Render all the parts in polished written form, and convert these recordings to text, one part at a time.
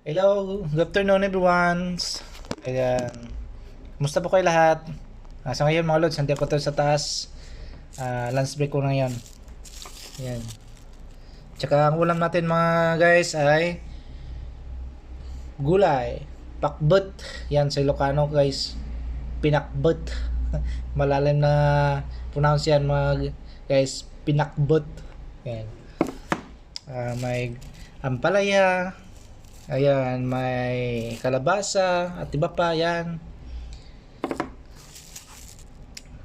Hello, good afternoon everyone. Ayan. Kumusta po kayo lahat? Sa ngayon mga lods, nandiyan ko to sa taas. Lunch break ko na ngayon. Ayan. Tsaka ang ulam natin mga guys ay gulay. Pakbet. Yan sa Ilocano guys. Pinakbet. Malalim na pronounce yan mga guys. Pinakbet. Ayan. May ampalaya. Ayan, may kalabasa at iba pa, yan.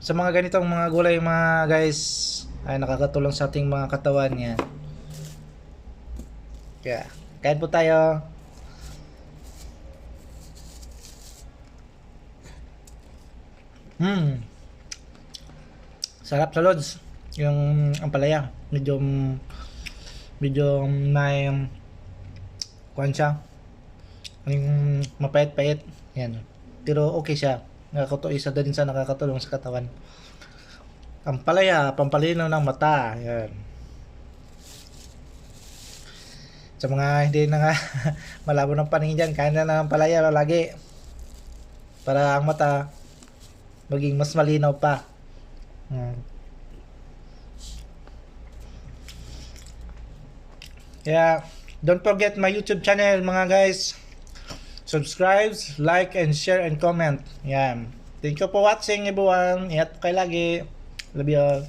Sa mga ganitong mga gulay mga guys, ay nakakatulong sa ating mga katawan yan. Kaya, kain po tayo. Sarap sa lods. Yung ampalaya, medyo may kuhan siya. Yung mapait-pait. Yan. Pero okay siya. Isa din sa nakakatulong sa katawan. Ampalaya, pampalinaw ng mata. Yan. Sa mga hindi na nga malabo ng paningin dyan, kain na ng ampalaya lagi. Para ang mata maging mas malinaw pa. Yeah. Don't forget my YouTube channel mga guys. Subscribe, like, and share, and comment. Yan. Thank you for watching everyone. Ingat po kayo lagi. Love you all.